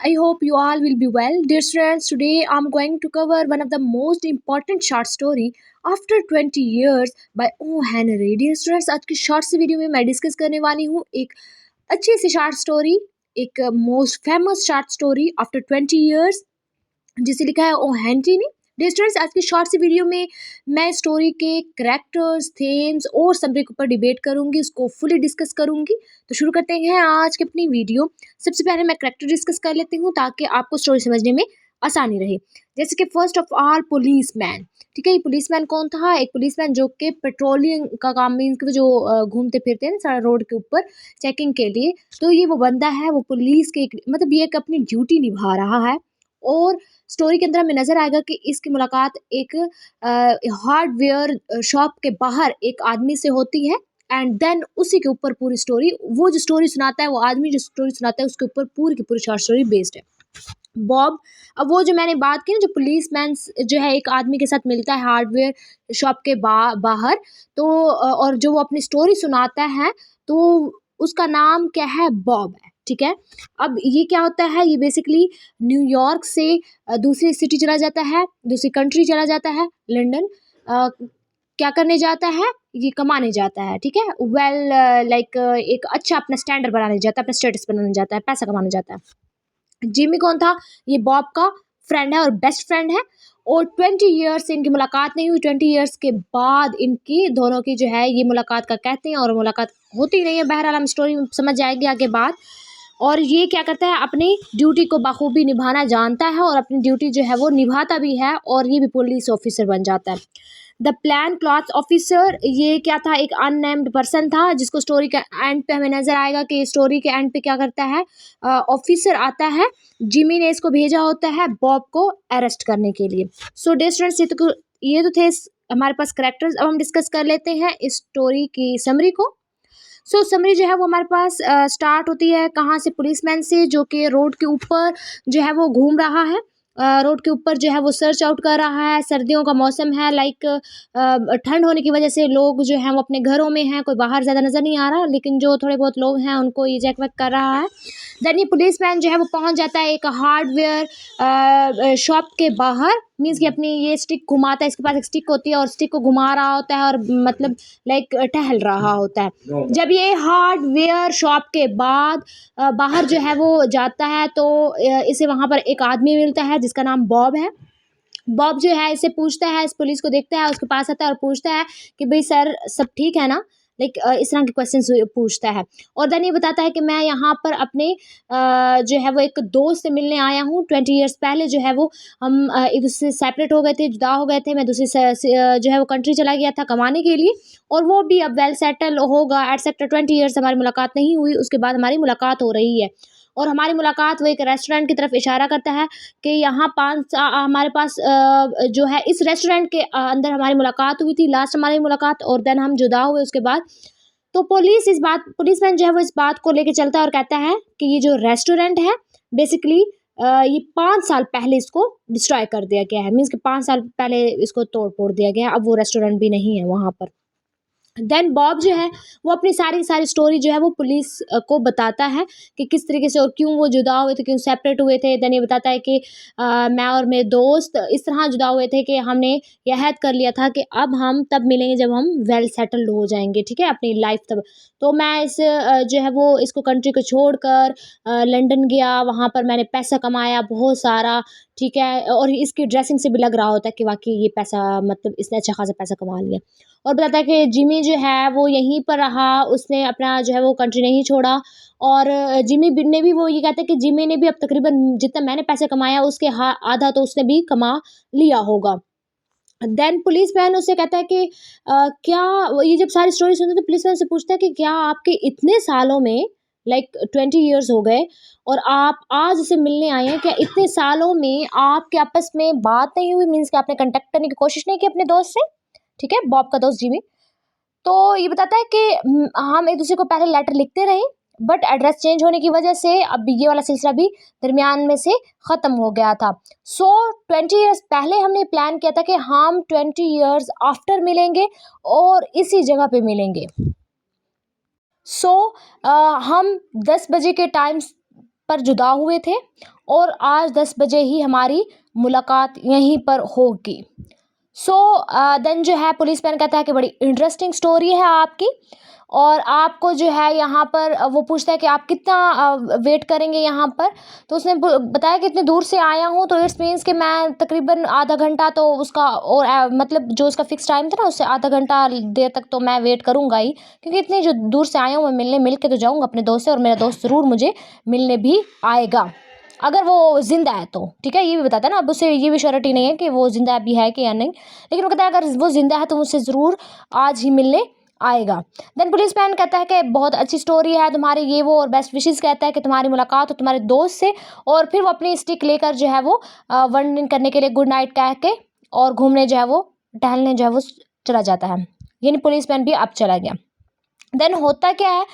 I hope you all will be well. Dear students, today I'm going to cover one of the most important short story after 20 years by O. Henry. Dear students, आज की short सी video में मैं discuss करने वाली हूँ एक अच्छी सी short story, एक most famous short story after 20 years जिसे लिखा है ओ हेनरी ने। डियर स्टूडेंट्स, आज की शॉर्ट सी वीडियो में मैं स्टोरी के कैरेक्टर्स, थीम्स और समरी के ऊपर डिबेट करूंगी, उसको फुली डिस्कस करूंगी। तो शुरू करते हैं आज की अपनी वीडियो। सबसे पहले मैं कैरेक्टर डिस्कस कर लेती हूँ ताकि आपको स्टोरी समझने में आसानी रहे। जैसे कि फर्स्ट ऑफ ऑल पुलिसमैन। ठीक है, ये पुलिसमैन कौन था? एक पुलिसमैन जो कि पेट्रोलिंग का काम, मीन्स कि जो घूमते फिरते हैं ना सारा रोड के ऊपर चेकिंग के लिए। तो ये वो बंदा है, वो पुलिस के मतलब ये एक अपनी ड्यूटी निभा रहा है। और स्टोरी के अंदर हमें नजर आएगा कि इसकी मुलाकात एक हार्डवेयर शॉप के बाहर एक आदमी से होती है एंड देन उसी के ऊपर पूरी स्टोरी, वो जो स्टोरी सुनाता है, वो आदमी जो स्टोरी सुनाता है, उसके ऊपर पूरी की पूरी शॉर्ट स्टोरी बेस्ड है। बॉब, अब वो जो मैंने बात की ना, जो पुलिसमैन जो है एक आदमी के साथ मिलता है हार्डवेयर शॉप के बाहर, तो और जो वो अपनी स्टोरी सुनाता है, तो उसका नाम क्या है? बॉब है। ठीक है, अब ये क्या होता है, ये बेसिकली न्यूयॉर्क से दूसरी सिटी चला जाता है, दूसरी कंट्री चला जाता है, लंदन। क्या करने जाता है? ये कमाने जाता है। ठीक है, वेल लाइक एक अच्छा अपना स्टैंडर्ड बनाने जाता है, अपना स्टेटस बनाने जाता है, पैसा कमाने जाता है। जिमी कौन था? ये बॉब का फ्रेंड है और बेस्ट फ्रेंड है। और 20 ईयर्स से इनकी मुलाकात नहीं हुई। 20 ईयर्स के बाद इनकी दोनों की जो है ये मुलाकात का कहते हैं और मुलाकात होती नहीं है। बहरहाल हम स्टोरी में समझ जाएंगे आगे बात। और ये क्या करता है, अपनी ड्यूटी को बखूबी निभाना जानता है और अपनी ड्यूटी जो है वो निभाता भी है, और ये भी पुलिस ऑफिसर बन जाता है। द प्लान क्लॉथ ऑफिसर, ये क्या था? एक अननेम्ड पर्सन था जिसको स्टोरी के एंड पे हमें नजर आएगा कि स्टोरी के एंड पे क्या करता है, ऑफिसर आता है। जिमी ने इसको भेजा होता है बॉब को अरेस्ट करने के लिए। सो डियर स्टूडेंट्स, ये तो थे हमारे पास करेक्टर्स। अब हम डिस्कस कर लेते हैं इस स्टोरी की समरी को। सो समरी जो है वो हमारे पास स्टार्ट होती है कहाँ से? पुलिसमैन से, जो कि रोड के ऊपर जो है वो घूम रहा है। रोड के ऊपर जो है वो सर्च आउट कर रहा है। सर्दियों का मौसम है, लाइक ठंड होने की वजह से लोग जो हैं वो अपने घरों में हैं, कोई बाहर ज़्यादा नज़र नहीं आ रहा, लेकिन जो थोड़े बहुत लोग हैं उनको ये चेक वेक कर रहा है। देन ये पुलिसमैन जो है वो पहुंच जाता है एक हार्डवेयर शॉप के बाहर। मीन्स कि अपनी ये स्टिक घुमाता है, इसके पास एक स्टिक होती है और स्टिक को घुमा रहा होता है और मतलब लाइक टहल रहा होता है। जब ये हार्डवेयर शॉप के बाद बाहर जो है वो जाता है, तो इसे वहाँ पर एक आदमी मिलता है जिसका नाम बॉब है। बॉब जो है इसे पूछता है, इस पुलिस को देखता है, उसके पास आता है और पूछता है कि भाई सर सब ठीक है ना, लाइक इस तरह के क्वेश्चन पूछता है। और देन ये बताता है कि मैं यहाँ पर अपने जो है वो एक दोस्त से मिलने आया हूँ। 20 ईयर्स पहले जो है वो हम एक दूसरे से सेपरेट हो गए थे, जुदा हो गए थे। मैं दूसरी जो है वो कंट्री चला गया था कमाने के लिए, और वो भी अब वेल सेटल होगा एटसेट्रा। 20 ईयर्स हमारी मुलाकात नहीं हुई, उसके बाद हमारी मुलाकात हो रही है। और हमारी मुलाकात वो एक रेस्टोरेंट की तरफ इशारा करता है कि यहाँ हमारे पास जो है इस रेस्टोरेंट के अंदर हमारी मुलाकात हुई थी, लास्ट हमारी मुलाकात, और देन हम जुदा हुए उसके बाद। तो पुलिसमैन जो है वो इस बात को लेके चलता है और कहता है कि ये जो रेस्टोरेंट है बेसिकली ये 5 साल पहले इसको डिस्ट्रॉय कर दिया गया है। मीन्स कि 5 साल पहले इसको तोड़ फोड़ दिया गया है, अब वो रेस्टोरेंट भी नहीं है वहाँ पर। देन बॉब जो है वो अपनी सारी स्टोरी जो है वो पुलिस को बताता है कि किस तरीके से और क्यों वो जुदा हुए थे, क्यों सेपरेट हुए थे। देन ये बताता है कि मैं और मेरे दोस्त इस तरह जुदा हुए थे कि हमने यह अहद कर लिया था कि अब हम तब मिलेंगे जब हम वेल सेटल्ड हो जाएंगे, ठीक है, अपनी लाइफ तब। तो मैं इस जो है वो इसको कंट्री को छोड़कर लंदन गया, वहाँ पर मैंने पैसा कमाया बहुत सारा, ठीक है, और इसकी ड्रेसिंग से भी लग रहा होता है कि वाकई ये पैसा मतलब इसने अच्छा खासा पैसा कमा लिया। और बताता है कि जिमी जो है वो यहीं पर रहा, उसने अपना जो है वो कंट्री नहीं छोड़ा। और जिमी ने भी, वो ये कहता है कि जिमी ने भी अब तकरीबन जितना मैंने पैसे कमाया उसके आधा तो उसने भी कमा लिया होगा। देन पुलिसमैन उससे कहता है कि क्या ये जब सारी स्टोरी सुनते तो पुलिसमैन से पूछता है कि क्या आपके इतने सालों में, लाइक 20 ईयर्स हो गए और आप आज उसे मिलने आए हैं, क्या इतने सालों में आपके आपस में बात नहीं हुई? मीन्स कि आपने कांटेक्ट करने की कोशिश नहीं की अपने दोस्त से, ठीक है, बॉब का दोस्त जिमी। तो ये बताता है कि हम एक दूसरे को पहले लेटर लिखते रहे, बट एड्रेस चेंज होने की वजह से अब ये वाला सिलसिला भी दरमियान में से ख़त्म हो गया था। सो 20 ईयर्स पहले हमने प्लान किया था कि हम 20 ईयर्स आफ्टर मिलेंगे और इसी जगह पे मिलेंगे। सो हम 10 बजे के टाइम पर जुदा हुए थे और आज 10 बजे ही हमारी मुलाकात यहीं पर होगी। सो देन जो है पुलिस मैन कहता है कि बड़ी इंटरेस्टिंग स्टोरी है आपकी, और आपको जो है यहाँ पर वो पूछता है कि आप कितना वेट करेंगे यहाँ पर। तो उसने बताया कि इतनी दूर से आया हूँ, तो इट्स मीन्स कि मैं तकरीबन आधा घंटा तो उसका, और मतलब जो उसका फिक्स टाइम था ना, उससे आधा घंटा देर तक तो मैं वेट करूँगा ही, क्योंकि इतनी जो दूर से आया हूँ मैं मिल के तो जाऊँगा अपने दोस्त से, और मेरा दोस्त ज़रूर मुझे मिलने भी आएगा अगर वो जिंदा है तो। ठीक है, ये भी बताता है ना, अब उसे ये भी श्योरिटी नहीं है कि वो जिंदा भी है कि या नहीं, लेकिन वो कहता है अगर वो जिंदा है तो मुझसे ज़रूर आज ही मिलने आएगा। देन पुलिस मैन कहता है कि बहुत अच्छी स्टोरी है तुम्हारी, ये वो, और बेस्ट विशेस कहता है कि तुम्हारी मुलाकात हो तुम्हारे दोस्त से। और फिर वो अपनी स्टिक लेकर जो है वो वंडरिंग करने के लिए गुड नाइट कह के और घूमने जो है वो, टहलने जो है वो चला जाता है। यानी पुलिस मैन भी अब चला गया। देन होता क्या है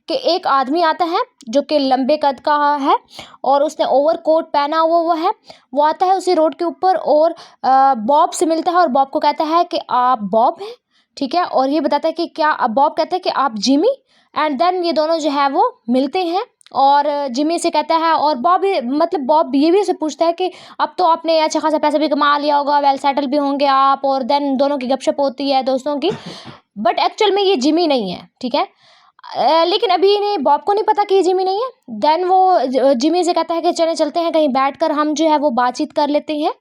कि एक आदमी आता है जो कि लंबे कद का है और उसने ओवरकोट पहना हुआ है। वो आता है उसी रोड के ऊपर और बॉब से मिलता है, और बॉब को कहता है कि आप बॉब हैं, ठीक है, और ये बताता है कि क्या, बॉब कहता है कि आप जिमी। एंड देन ये दोनों जो है वो मिलते हैं, और जिमी से कहता है, और बॉब मतलब बॉब ये भी से पूछता है कि अब तो आपने अच्छा खासा पैसा भी कमा लिया होगा, वेल सेटल भी होंगे आप, और देन दोनों की गपशप होती है दोस्तों की, बट एक्चुअल में ये जिमी नहीं है, ठीक है। लेकिन अभी इन्हें बॉब को नहीं पता कि ये जिमी नहीं है। देन वो जिमी से कहता है कि चले चलते हैं कहीं बैठकर हम जो है वो बातचीत कर लेते हैं,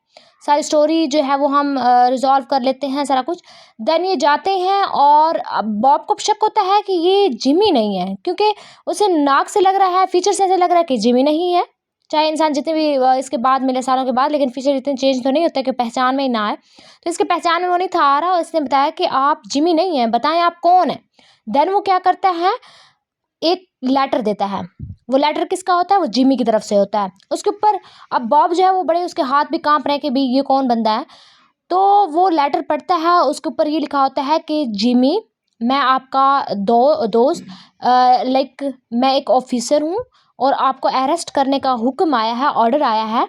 सारी स्टोरी जो है वो हम रिजॉल्व कर लेते हैं सारा कुछ। देन ये जाते हैं, और बॉब को शक होता है कि ये जिमी नहीं है, क्योंकि उसे नाक से लग रहा है, फीचर से ऐसे लग रहा है कि जिमी नहीं है। चाहे इंसान जितने भी इसके बाद मिले सालों के बाद, लेकिन फीचर इतने चेंज तो नहीं होते कि पहचान में ही ना आए। तो इसके पहचान में वो नहीं था आ रहा, और इसने बताया कि आप जिमी नहीं हैं, बताएं आप कौन है। देन वो क्या करता है, एक लेटर देता है। वो लेटर किसका होता है, वो जिमी की तरफ से होता है। उसके ऊपर अब बॉब जो है वो बड़े, उसके हाथ भी कांप रहे हैं कि भाई ये कौन बंदा है। तो वो लेटर पढ़ता है, उसके ऊपर ये लिखा होता है कि जिमी, मैं आपका दोस्त, लाइक मैं एक ऑफिसर हूँ और आपको अरेस्ट करने का हुक्म आया है, ऑर्डर आया है,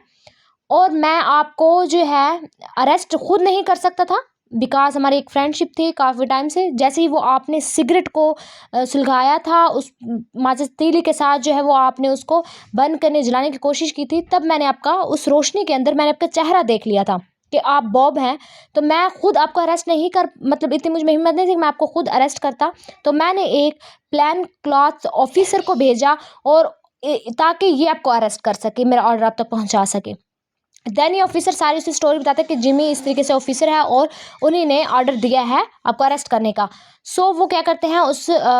और मैं आपको जो है अरेस्ट खुद नहीं कर सकता था, बिकॉज हमारी एक फ्रेंडशिप थी काफ़ी टाइम से। जैसे ही वो आपने सिगरेट को सुलगाया था, उस माचिस तीली के साथ जो है वो आपने उसको बंद करने जलाने की कोशिश की थी, तब मैंने आपका उस रोशनी के अंदर मैंने आपका चेहरा देख लिया था कि आप बॉब हैं। तो मैं खुद आपको अरेस्ट नहीं कर, मतलब इतनी मुझ में हिम्मत नहीं थी कि मैं आपको खुद अरेस्ट करता। तो मैंने एक प्लान क्लॉथ ऑफिसर को भेजा, और ताकि ये आपको अरेस्ट कर सके, मेरा ऑर्डर आप तक पहुंचा सके। देन ये ऑफिसर सारी उसकी स्टोरी बताता है कि जिमी इस तरीके से ऑफिसर है और उन्हीं ने ऑर्डर दिया है आपको अरेस्ट करने का। सो वो क्या करते हैं,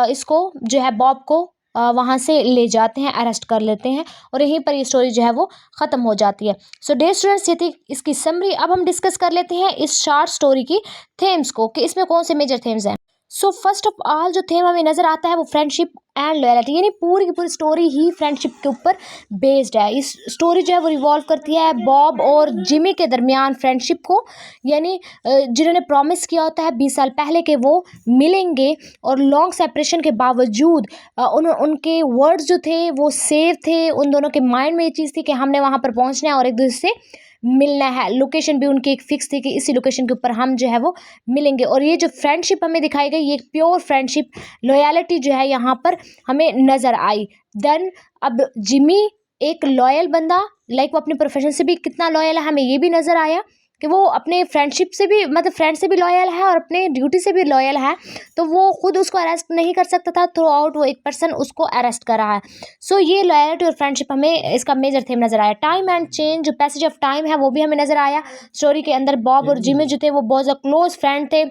इसको जो है बॉब को वहाँ से ले जाते हैं, अरेस्ट कर लेते हैं, और यहीं पर ये स्टोरी जो है वो ख़त्म हो जाती है। सो डियर स्टूडेंट्स, ये थी इसकी समरी। अब हम डिस्कस कर लेते हैं इस शॉर्ट स्टोरी की थेम्स को, कि इसमें कौन से मेजर थेम्स हैं। सो फर्स्ट ऑफ ऑल जो थेम हमें नज़र आता है वो फ्रेंडशिप एंड लॉयल्टी, यानी पूरी की पूरी स्टोरी ही फ्रेंडशिप के ऊपर बेस्ड है। इस स्टोरी जो है वो रिवॉल्व करती है बॉब और जिमी के दरमियान फ्रेंडशिप को, यानी जिन्होंने प्रॉमिस किया होता है 20 साल पहले कि वो मिलेंगे, और लॉन्ग सेपरेशन के बावजूद उनके वर्ड्स जो थे वो सेव थे। उन दोनों के माइंड में ये चीज़ थी कि हमने वहाँ पर पहुँचना है और एक दूसरे से मिलना है। लोकेशन भी उनकी एक फिक्स थी कि इसी लोकेशन के ऊपर हम जो है वो मिलेंगे, और ये जो फ्रेंडशिप हमें दिखाई गई, ये एक प्योर फ्रेंडशिप, लॉयल्टी जो है यहाँ पर हमें नज़र आई। देन अब जिमी एक लॉयल बंदा, लाइक वो अपने प्रोफेशन से भी कितना लॉयल है, हमें ये भी नज़र आया कि वो अपने फ्रेंडशिप से भी, मतलब फ्रेंड से भी लॉयल है और अपने ड्यूटी से भी लॉयल है। तो वो खुद उसको अरेस्ट नहीं कर सकता था, थ्रू आउट वो एक पर्सन उसको अरेस्ट कर रहा है। सो ये लॉयल्टी और फ्रेंडशिप हमें इसका मेजर थीम नज़र आया। टाइम एंड चेंज, जो पैसेज ऑफ टाइम है वो भी हमें नज़र आया स्टोरी के अंदर। बॉब और जिमी जो थे वो बहुत ज़्यादा क्लोज फ्रेंड थे,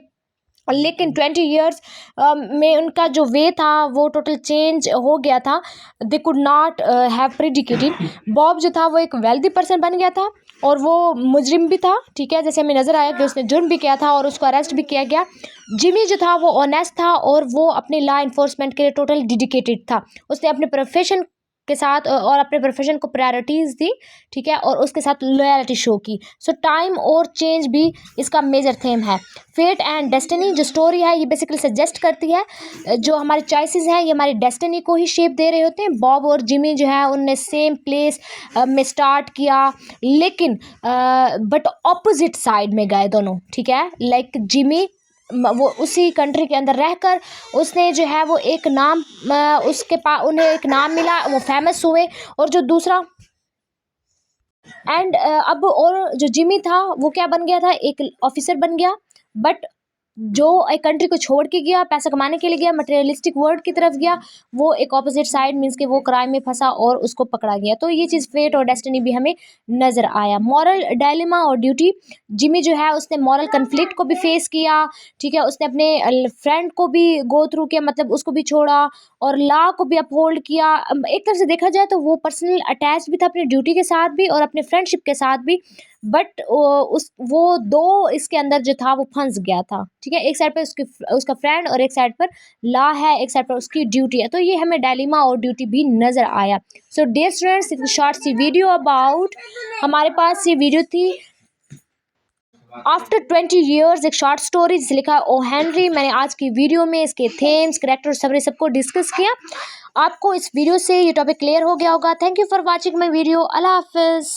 लेकिन 20 ईयर्स में उनका जो वे था वो टोटल चेंज हो गया था। They could not have predicted. Bob जो था वो एक वेल्दी पर्सन बन गया था, और वो मुजरिम भी था, ठीक है, जैसे हमें नज़र आया कि उसने जुर्म भी किया था और उसको अरेस्ट भी किया गया। जिमी जो था वो ऑनेस्ट था, और वो अपने लॉ इन्फोर्समेंट के लिए टोटल डेडिकेटेड था। उसने अपने प्रोफेशन के साथ और अपने प्रोफेशन को प्रायोरिटीज़ दी, ठीक है, और उसके साथ लॉयल्टी शो की। सो टाइम और चेंज भी इसका मेजर थीम है। फेट एंड डेस्टिनी जो स्टोरी है ये बेसिकली सजेस्ट करती है जो हमारे चॉइसेस हैं ये हमारी डेस्टिनी को ही शेप दे रहे होते हैं। बॉब और जिमी जो है उनने सेम प्लेस में स्टार्ट किया, लेकिन बट ऑपोजिट साइड में गए दोनों, ठीक है। लाइक जिमी वो उसी कंट्री के अंदर रहकर उसने जो है वो एक नाम उन्हें एक नाम मिला, वो फेमस हुए। और जो दूसरा अब और जो जिमी था वो क्या बन गया था, एक ऑफिसर बन गया। बट जो एक कंट्री को छोड़ के गया, पैसा कमाने के लिए गया, मटेरियलिस्टिक वर्ल्ड की तरफ गया, वो एक ऑपोजिट साइड मीन्स कि वो क्राइम में फंसा और उसको पकड़ा गया। तो ये चीज़ फेट और डेस्टिनी भी हमें नज़र आया। मॉरल डायलेमा और ड्यूटी, जिमी जो है उसने मॉरल कन्फ्लिक्ट को भी फेस किया, ठीक है, उसने अपने फ्रेंड को भी गो थ्रू किया, मतलब उसको भी छोड़ा और लॉ को भी अपहोल्ड किया। एक तरफ से देखा जाए तो वो पर्सनल अटैच भी था अपनी ड्यूटी के साथ भी और अपने फ्रेंडशिप के साथ भी। बट वो दो इसके अंदर जो था वो फंस गया था, ठीक है। एक साइड पर उसका फ्रेंड और एक साइड पर लॉ है, एक साइड पर उसकी ड्यूटी है। तो ये हमें डायलेमा और ड्यूटी भी नज़र आया। सो डियर स्टूडेंट्स, इतनी शॉर्ट सी वीडियो अबाउट, हमारे पास ये वीडियो थी आफ्टर 20 ईयर्स, एक शॉर्ट स्टोरी जिसे लिखा है ओ हेनरी। मैंने आज की वीडियो में इसके थेम्स, करेक्टर, समरी सबको डिस्कस किया। आपको इस वीडियो से ये टॉपिक क्लियर हो गया होगा। Thank you for watching my video. अल्लाह हाफिज़।